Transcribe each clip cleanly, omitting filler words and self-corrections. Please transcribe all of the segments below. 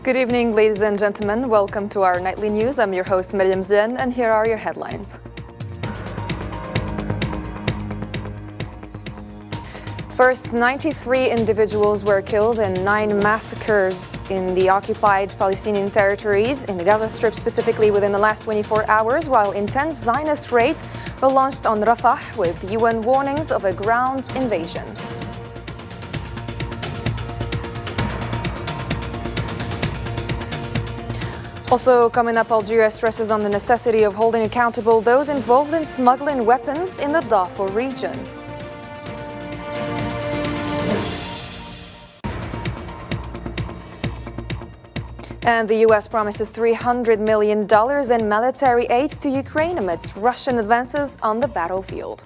Good evening, ladies and gentlemen. Welcome to our nightly news. I'm your host, Mariam Zen, and here are your headlines. First, 93 individuals were killed in 9 massacres in the occupied Palestinian territories, in the Gaza Strip specifically within the last 24 hours, while intense Zionist raids were launched on Rafah with UN warnings of a ground invasion. Also coming up, Algeria stresses on the necessity of holding accountable those involved in smuggling weapons in the Darfur region. And the U.S. promises $300 million in military aid to Ukraine amidst Russian advances on the battlefield.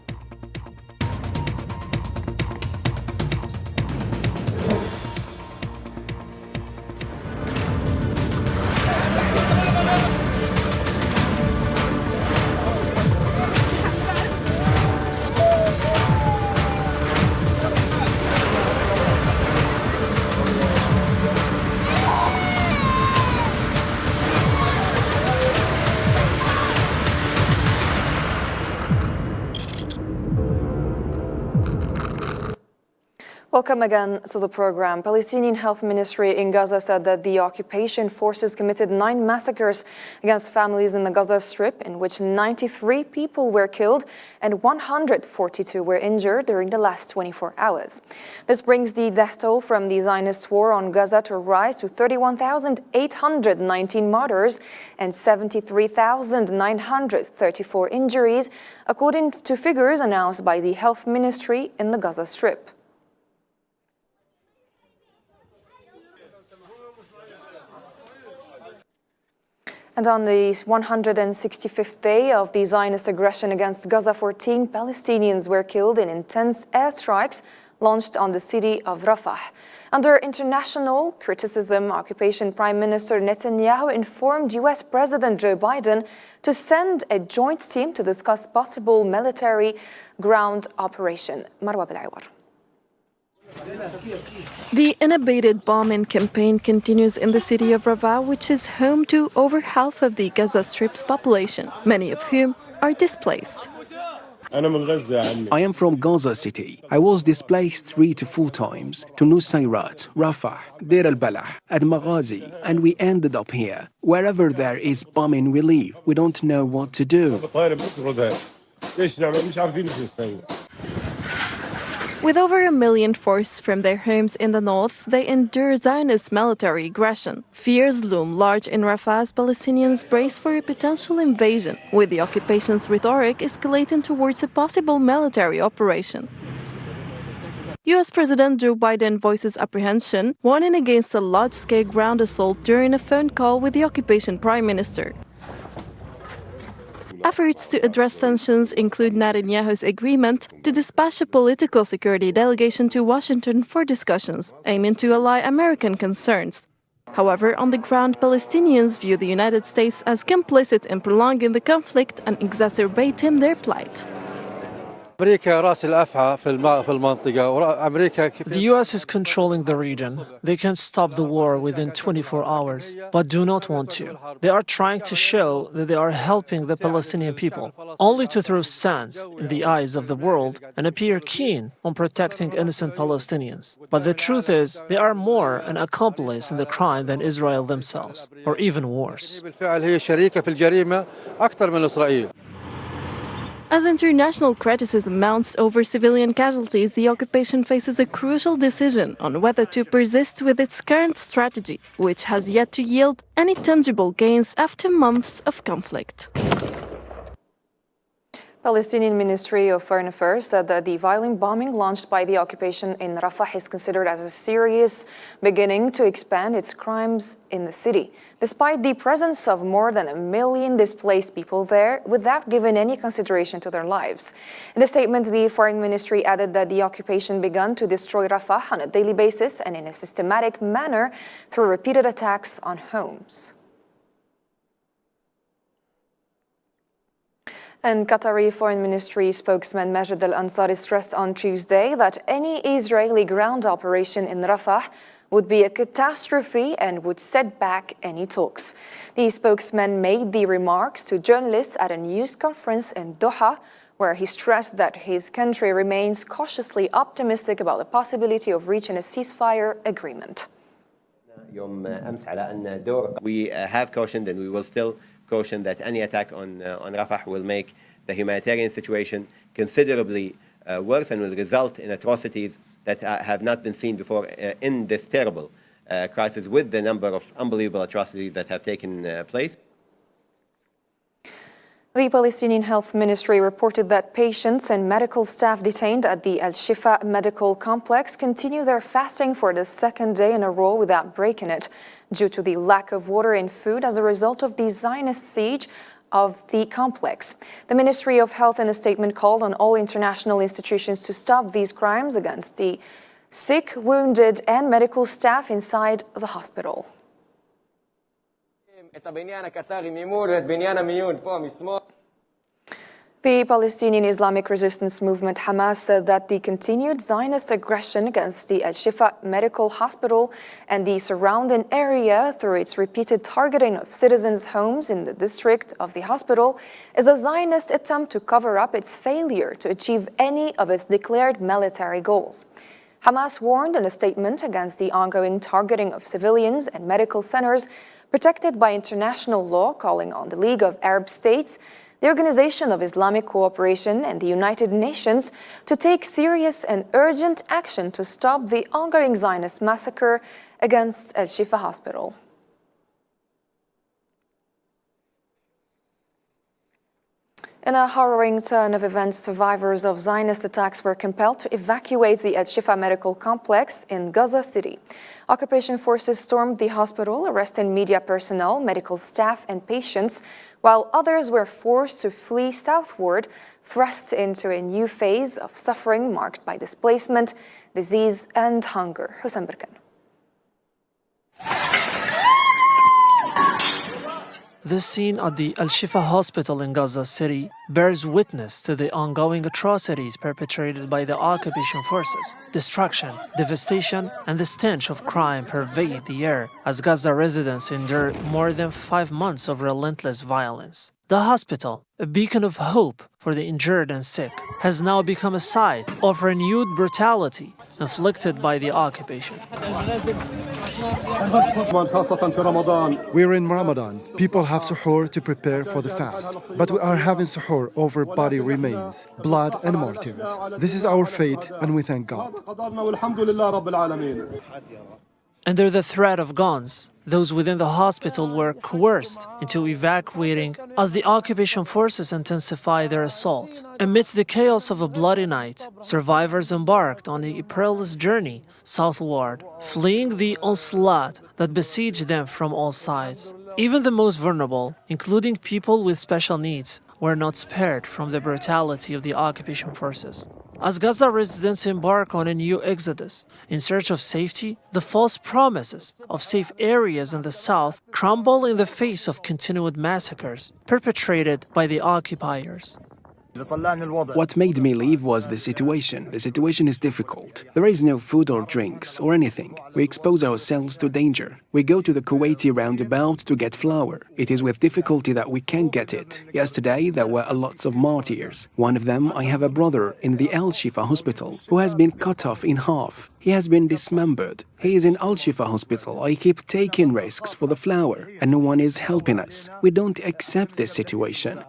Welcome again to the program. Palestinian Health Ministry in Gaza said that the occupation forces committed 9 massacres against families in the Gaza Strip, in which 93 people were killed and 142 were injured during the last 24 hours. This brings the death toll from the Zionist war on Gaza to rise to 31,819 martyrs and 73,934 injuries, according to figures announced by the Health Ministry in the Gaza Strip. And on the 165th day of the Zionist aggression against Gaza, 14 Palestinians were killed in intense airstrikes launched on the city of Rafah. Under international criticism, occupation Prime Minister Netanyahu informed U.S. President Joe Biden to send a joint team to discuss possible military ground operation. Marwa Bilawar. The unabated bombing campaign continues in the city of Rafah, which is home to over half of the Gaza Strip's population, many of whom are displaced. I am from Gaza City. I was displaced 3 to 4 times to Nusayrat, Rafah, Deir al-Balah, and Maghazi, and we ended up here. Wherever there is bombing, we leave. We don't know what to do. With over 1 million forced from their homes in the north, they endure Zionist military aggression. Fears loom large in Rafah as Palestinians brace for a potential invasion, with the occupation's rhetoric escalating towards a possible military operation. U.S. President Joe Biden voices apprehension, warning against a large-scale ground assault during a phone call with the occupation prime minister. Efforts to address tensions include Netanyahu's agreement to dispatch a political security delegation to Washington for discussions, aiming to allay American concerns. However, on the ground, Palestinians view the United States as complicit in prolonging the conflict and exacerbating their plight. The U.S. is controlling the region. They can stop the war within 24 hours, but do not want to. They are trying to show that they are helping the Palestinian people, only to throw sand in the eyes of the world and appear keen on protecting innocent Palestinians. But the truth is, they are more an accomplice in the crime than Israel themselves, or even worse. As international criticism mounts over civilian casualties, the occupation faces a crucial decision on whether to persist with its current strategy, which has yet to yield any tangible gains after months of conflict. Palestinian Ministry of Foreign Affairs said that the violent bombing launched by the occupation in Rafah is considered as a serious beginning to expand its crimes in the city, despite the presence of more than 1 million displaced people there without giving any consideration to their lives. In a statement, the Foreign Ministry added that the occupation began to destroy Rafah on a daily basis and in a systematic manner through repeated attacks on homes. And Qatari Foreign Ministry spokesman Majid al-Ansari stressed on Tuesday that any Israeli ground operation in Rafah would be a catastrophe and would set back any talks. The spokesman made the remarks to journalists at a news conference in Doha, where he stressed that his country remains cautiously optimistic about the possibility of reaching a ceasefire agreement. We have cautioned and we will still caution that any attack on Rafah will make the humanitarian situation considerably worse and will result in atrocities that have not been seen before in this terrible crisis, with the number of unbelievable atrocities that have taken place. The Palestinian Health Ministry reported that patients and medical staff detained at the Al-Shifa medical complex continue their fasting for the second day in a row without breaking it, due to the lack of water and food as a result of the Zionist siege of the complex. The Ministry of Health in a statement called on all international institutions to stop these crimes against the sick, wounded, and medical staff inside the hospital. The Palestinian Islamic Resistance Movement Hamas said that the continued Zionist aggression against the Al-Shifa Medical Hospital and the surrounding area through its repeated targeting of citizens' homes in the district of the hospital is a Zionist attempt to cover up its failure to achieve any of its declared military goals. Hamas warned in a statement against the ongoing targeting of civilians and medical centers protected by international law, calling on the League of Arab States, the Organization of Islamic Cooperation, and the United Nations to take serious and urgent action to stop the ongoing Zionist massacre against Al-Shifa Hospital. In a harrowing turn of events, survivors of Zionist attacks were compelled to evacuate the Al-Shifa medical complex in Gaza City. Occupation forces stormed the hospital, arresting media personnel, medical staff, and patients, while others were forced to flee southward, thrust into a new phase of suffering marked by displacement, disease, and hunger. Hussein Birkan. This scene at the Al-Shifa hospital in Gaza City bears witness to the ongoing atrocities perpetrated by the occupation forces. Destruction, devastation, and the stench of crime pervade the air as Gaza residents endure more than 5 months of relentless violence. The hospital, a beacon of hope for the injured and sick, has now become a site of renewed brutality inflicted by the occupation. We're in Ramadan. People have suhoor to prepare for the fast, but we are having suhoor over body remains, blood and martyrs. This is our fate, and we thank God. Under the threat of guns, those within the hospital were coerced into evacuating as the occupation forces intensify their assault. Amidst the chaos of a bloody night, survivors embarked on a perilous journey southward, fleeing the onslaught that besieged them from all sides. Even the most vulnerable, including people with special needs, were not spared from the brutality of the occupation forces. As Gaza residents embark on a new exodus in search of safety, the false promises of safe areas in the south crumble in the face of continued massacres perpetrated by the occupiers. What made me leave was the situation. The situation is difficult. There is no food or drinks or anything. We expose ourselves to danger. We go to the Kuwaiti roundabout to get flour. It is with difficulty that we can get it. Yesterday, there were a lot of martyrs. One of them, I have a brother in the Al-Shifa hospital who has been cut off in half. He has been dismembered. He is in Al-Shifa hospital. I keep taking risks for the flour, and no one is helping us. We don't accept this situation.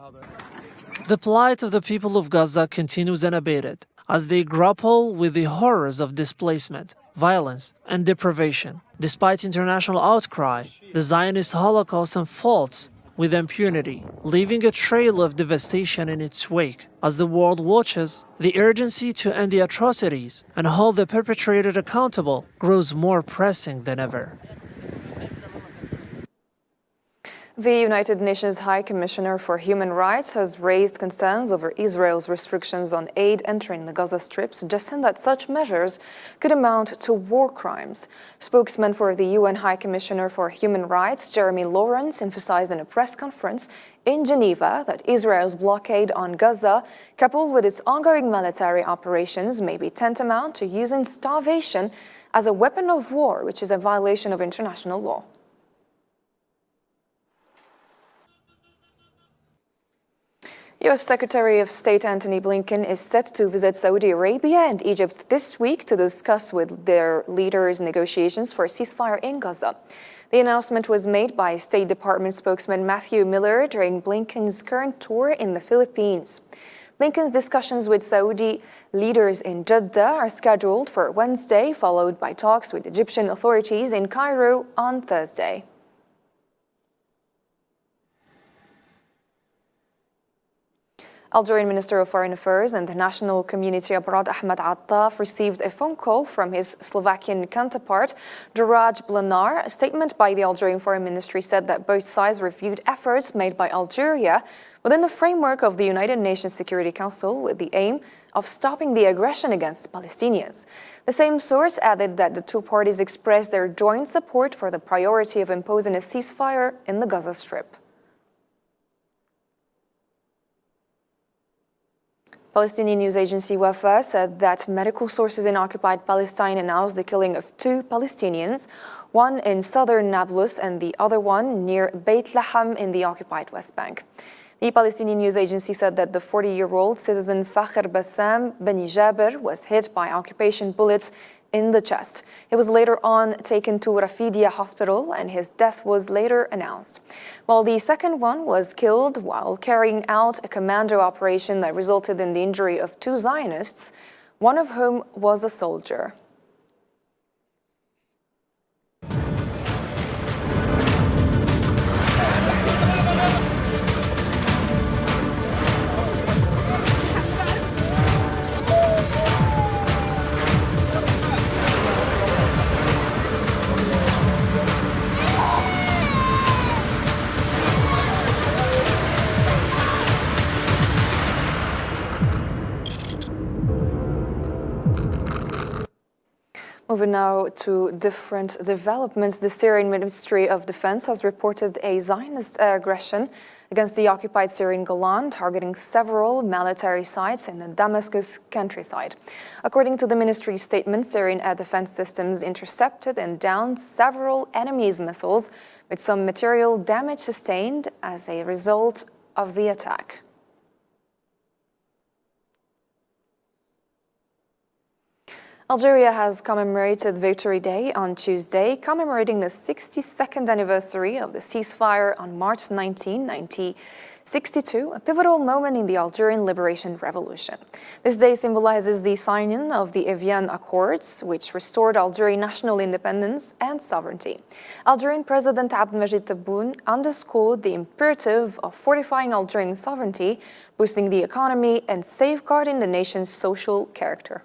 The plight of the people of Gaza continues unabated as they grapple with the horrors of displacement, violence, and deprivation. Despite international outcry, the Zionist Holocaust unfolds with impunity, leaving a trail of devastation in its wake. As the world watches, the urgency to end the atrocities and hold the perpetrator accountable grows more pressing than ever. The United Nations High Commissioner for Human Rights has raised concerns over Israel's restrictions on aid entering the Gaza Strip, suggesting that such measures could amount to war crimes. Spokesman for the UN High Commissioner for Human Rights, Jeremy Lawrence, emphasized in a press conference in Geneva that Israel's blockade on Gaza, coupled with its ongoing military operations, may be tantamount to using starvation as a weapon of war, which is a violation of international law. U.S. Secretary of State Antony Blinken is set to visit Saudi Arabia and Egypt this week to discuss with their leaders negotiations for a ceasefire in Gaza. The announcement was made by State Department spokesman Matthew Miller during Blinken's current tour in the Philippines. Blinken's discussions with Saudi leaders in Jeddah are scheduled for Wednesday, followed by talks with Egyptian authorities in Cairo on Thursday. Algerian Minister of Foreign Affairs and National Community Abroad Ahmed Attaf received a phone call from his Slovakian counterpart, Juraj Blanar. A statement by the Algerian Foreign Ministry said that both sides reviewed efforts made by Algeria within the framework of the United Nations Security Council with the aim of stopping the aggression against Palestinians. The same source added that the two parties expressed their joint support for the priority of imposing a ceasefire in the Gaza Strip. Palestinian news agency Wafa said that medical sources in occupied Palestine announced the killing of 2 Palestinians, one in southern Nablus and the other one near Beit Laham in the occupied West Bank. The Palestinian news agency said that the 40-year-old citizen Fakhr Bassam Bani Jaber was hit by occupation bullets in the chest. He was later on taken to Rafidia Hospital and his death was later announced. While the second one was killed while carrying out a commando operation that resulted in the injury of 2 Zionists, one of whom was a soldier. Moving now to different developments, the Syrian Ministry of Defense has reported a Zionist aggression against the occupied Syrian Golan, targeting several military sites in the Damascus countryside. According to the ministry's statement, Syrian air defense systems intercepted and downed several enemy's missiles, with some material damage sustained as a result of the attack. Algeria has commemorated Victory Day on Tuesday, commemorating the 62nd anniversary of the ceasefire on March 19, 1962, a pivotal moment in the Algerian Liberation Revolution. This day symbolizes the signing of the Evian Accords, which restored Algerian national independence and sovereignty. Algerian President Abdelmajid Tebboune underscored the imperative of fortifying Algerian sovereignty, boosting the economy, and safeguarding the nation's social character.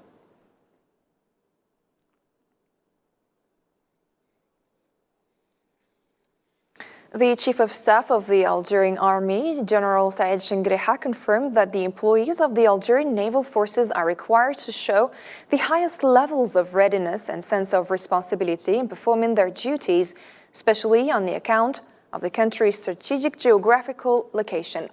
The Chief of Staff of the Algerian Army, General Saïd Chengreha, confirmed that the employees of the Algerian Naval Forces are required to show the highest levels of readiness and sense of responsibility in performing their duties, especially on the account of the country's strategic geographical location.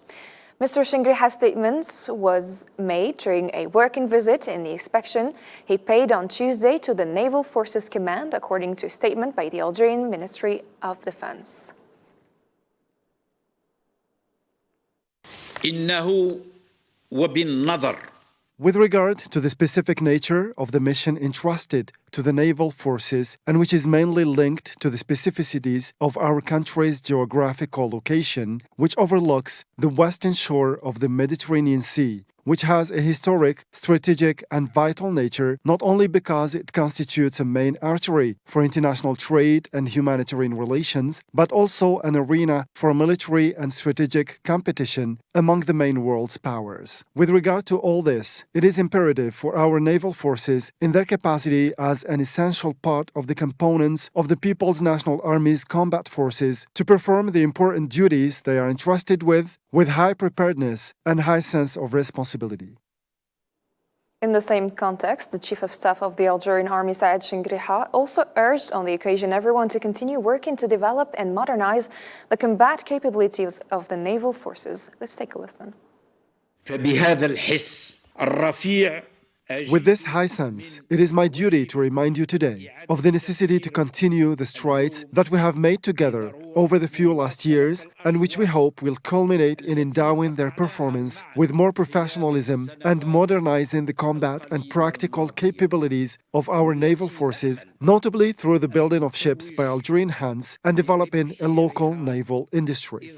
Mr. Chengreha's statement was made during a working visit in the inspection he paid on Tuesday to the Naval Forces Command, according to a statement by the Algerian Ministry of Defense. With regard to the specific nature of the mission entrusted to the naval forces, and which is mainly linked to the specificities of our country's geographical location, which overlooks the western shore of the Mediterranean Sea, which has a historic, strategic, and vital nature, not only because it constitutes a main artery for international trade and humanitarian relations, but also an arena for military and strategic competition among the main world's powers. With regard to all this, it is imperative for our naval forces, in their capacity as an essential part of the components of the People's National Army's combat forces, to perform the important duties they are entrusted with high preparedness and high sense of responsibility. In the same context, the Chief of Staff of the Algerian Army, Saad Shingriha, also urged on the occasion everyone to continue working to develop and modernize the combat capabilities of the naval forces. Let's take a listen. فبهذا الحس الرفيع With this high sense, it is my duty to remind you today of the necessity to continue the strides that we have made together over the few last years, and which we hope will culminate in endowing their performance with more professionalism and modernizing the combat and practical capabilities of our naval forces, notably through the building of ships by Algerian hands and developing a local naval industry.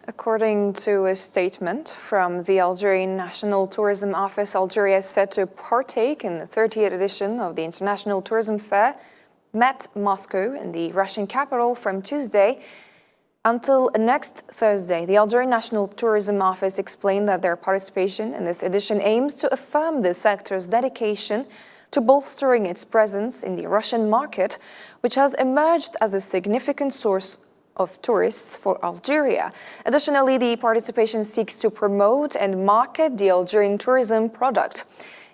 According to a statement from the Algerian National Tourism Office, Algeria is set to partake in the 30th edition of the International Tourism Fair, met Moscow in the Russian capital from Tuesday until next Thursday. The Algerian National Tourism Office explained that their participation in this edition aims to affirm the sector's dedication to bolstering its presence in the Russian market, which has emerged as a significant source of tourists for Algeria. Additionally, the participation seeks to promote and market the Algerian tourism product.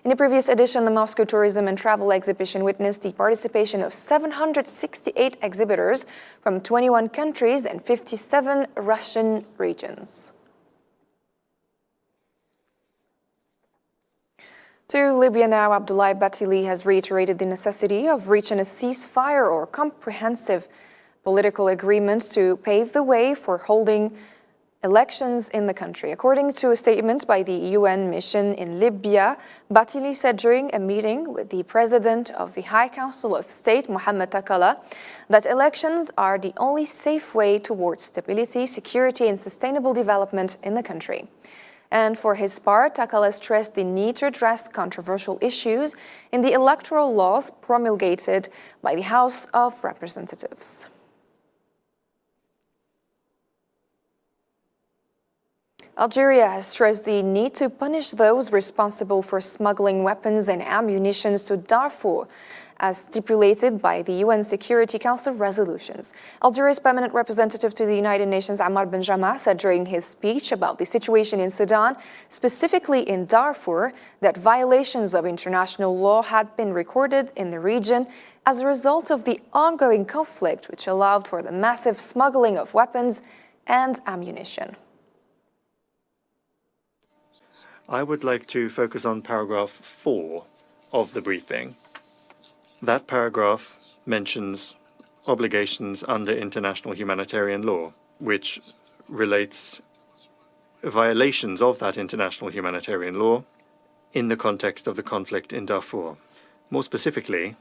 In the previous edition, the Moscow Tourism and Travel Exhibition witnessed the participation of 768 exhibitors from 21 countries and 57 Russian regions. To Libya now, Abdoulaye Batili has reiterated the necessity of reaching a ceasefire or comprehensive political agreements to pave the way for holding elections in the country. According to a statement by the UN mission in Libya, Batili said during a meeting with the president of the High Council of State, Mohammed Takala, that elections are the only safe way towards stability, security, and sustainable development in the country. And for his part, Takala stressed the need to address controversial issues in the electoral laws promulgated by the House of Representatives. Algeria has stressed the need to punish those responsible for smuggling weapons and ammunition to Darfur, as stipulated by the UN Security Council resolutions. Algeria's permanent representative to the United Nations, Ammar Ben Jama, said during his speech about the situation in Sudan, specifically in Darfur, that violations of international law had been recorded in the region as a result of the ongoing conflict, which allowed for the massive smuggling of weapons and ammunition. I would like to focus on paragraph 4 of the briefing. That paragraph mentions obligations under international humanitarian law, which relates violations of that international humanitarian law in the context of the conflict in Darfur. More specifically,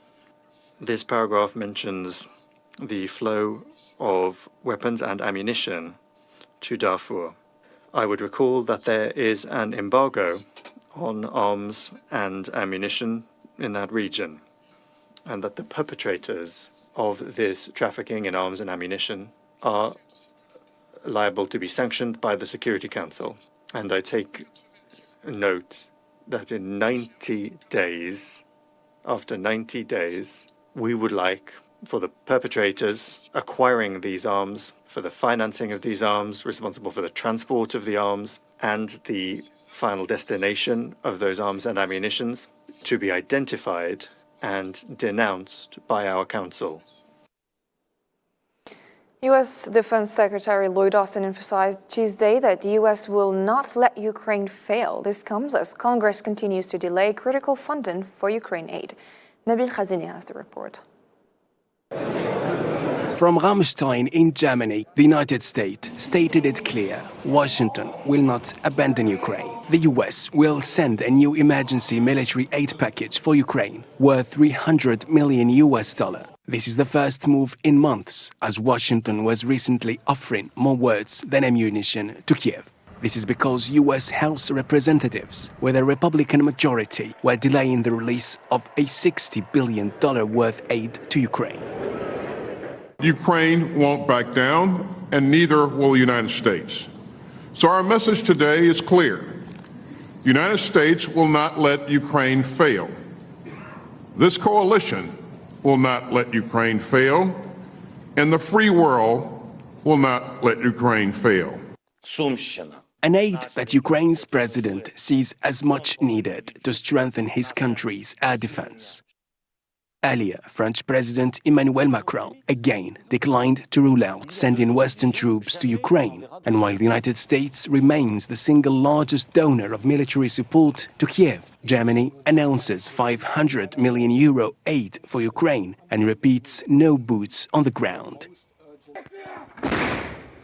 this paragraph mentions the flow of weapons and ammunition to Darfur. I would recall that there is an embargo on arms and ammunition in that region, and that the perpetrators of this trafficking in arms and ammunition are liable to be sanctioned by the Security Council. And I take note that in 90 days, after 90 days, we would like for the perpetrators acquiring these arms, for the financing of these arms, responsible for the transport of the arms, and the final destination of those arms and ammunitions, to be identified and denounced by our Council. U.S. Defense Secretary Lloyd Austin emphasized Tuesday that the U.S. will not let Ukraine fail. This comes as Congress continues to delay critical funding for Ukraine aid. Nabil Khazini has the report. From Ramstein in Germany, the United States stated it clear: Washington will not abandon Ukraine. The US will send a new emergency military aid package for Ukraine worth $300 million. This is the first move in months, as Washington was recently offering more words than ammunition to Kiev. This is because US House representatives, with a Republican majority, were delaying the release of a $60 billion worth aid to Ukraine. Ukraine won't back down, and neither will the United States. So our message today is clear. The United States will not let Ukraine fail. This coalition will not let Ukraine fail, and the free world will not let Ukraine fail. An aid that Ukraine's president sees as much needed to strengthen his country's air defense. Earlier, French President Emmanuel Macron again declined to rule out sending Western troops to Ukraine. And while the United States remains the single largest donor of military support to Kiev, Germany announces €500 million aid for Ukraine and repeats no boots on the ground.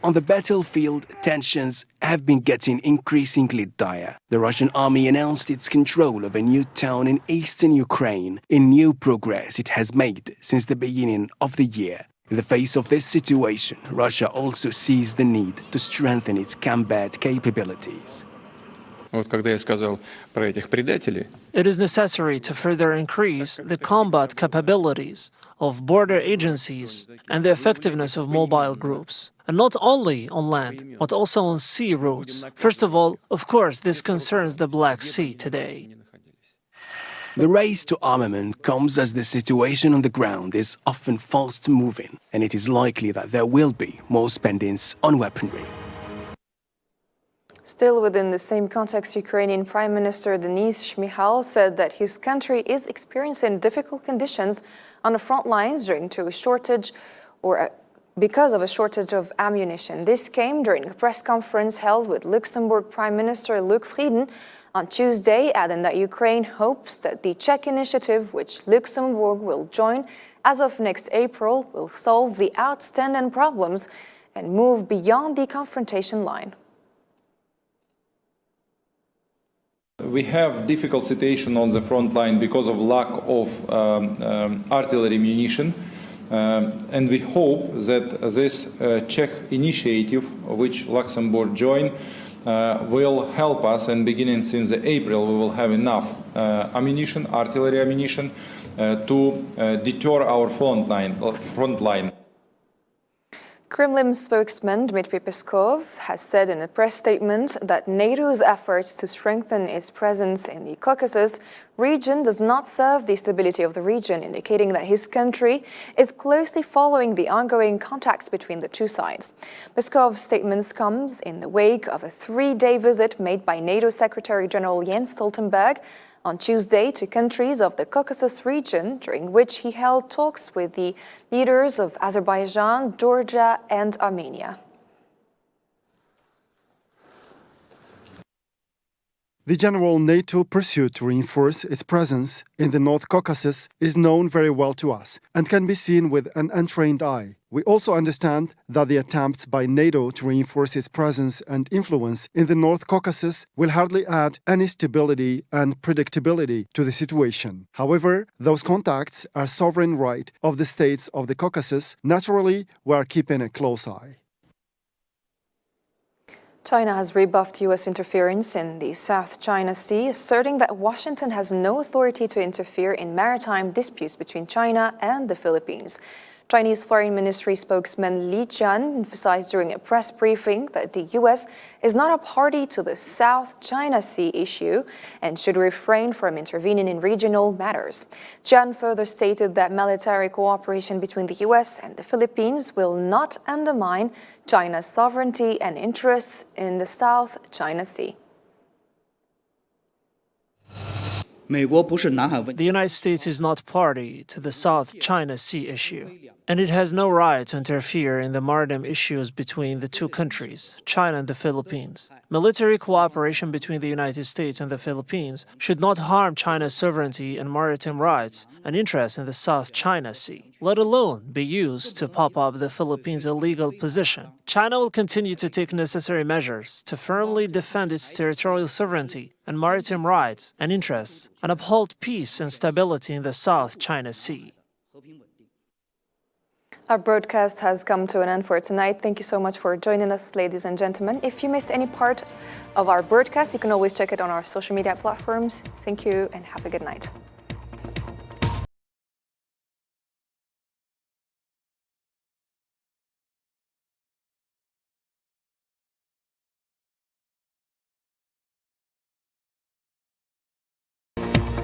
On the battlefield, tensions have been getting increasingly dire. The Russian army announced its control of a new town in eastern Ukraine, in new progress it has made since the beginning of the year. In the face of this situation, Russia also sees the need to strengthen its combat capabilities. It is necessary to further increase the combat capabilities of border agencies and the effectiveness of mobile groups, and not only on land, but also on sea routes. First of all, of course, this concerns the Black Sea today. The race to armament comes as the situation on the ground is often fast-moving, and it is likely that there will be more spendings on weaponry. Still within the same context, Ukrainian Prime Minister Denis Shmyhal said that his country is experiencing difficult conditions on the front lines because of a shortage of ammunition. This came during a press conference held with Luxembourg Prime Minister Luc Frieden on Tuesday, adding that Ukraine hopes that the Czech initiative, which Luxembourg will join as of next April, will solve the outstanding problems and move beyond the confrontation line. We have difficult situation on the front line because of lack of artillery ammunition, and we hope that this Czech initiative, which Luxembourg joined, will help us, and beginning since April we will have enough ammunition, artillery ammunition, to deter our front line. Kremlin spokesman Dmitry Peskov has said in a press statement that NATO's efforts to strengthen its presence in the Caucasus region does not serve the stability of the region, indicating that his country is closely following the ongoing contacts between the two sides. Peskov's statement comes in the wake of a 3-day visit made by NATO Secretary General Jens Stoltenberg on Tuesday to countries of the Caucasus region, during which he held talks with the leaders of Azerbaijan, Georgia, and Armenia. The general NATO pursuit to reinforce its presence in the North Caucasus is known very well to us and can be seen with an untrained eye. We also understand that the attempts by NATO to reinforce its presence and influence in the North Caucasus will hardly add any stability and predictability to the situation. However, those contacts are sovereign right of the states of the Caucasus. Naturally, we are keeping a close eye. China has rebuffed U.S. interference in the South China Sea, asserting that Washington has no authority to interfere in maritime disputes between China and the Philippines. Chinese Foreign Ministry spokesman Li Jian emphasized during a press briefing that the U.S. is not a party to the South China Sea issue and should refrain from intervening in regional matters. Jian further stated that military cooperation between the U.S. and the Philippines will not undermine China's sovereignty and interests in the South China Sea. The United States is not party to the South China Sea issue, and it has no right to interfere in the maritime issues between the two countries, China and the Philippines. Military cooperation between the United States and the Philippines should not harm China's sovereignty and maritime rights and interests in the South China Sea, let alone be used to pop up the Philippines' illegal position. China will continue to take necessary measures to firmly defend its territorial sovereignty and maritime rights and interests and uphold peace and stability in the South China Sea. Our broadcast has come to an end for tonight. Thank you so much for joining us, ladies and gentlemen. If you missed any part of our broadcast, you can always check it on our social media platforms. Thank you and have a good night.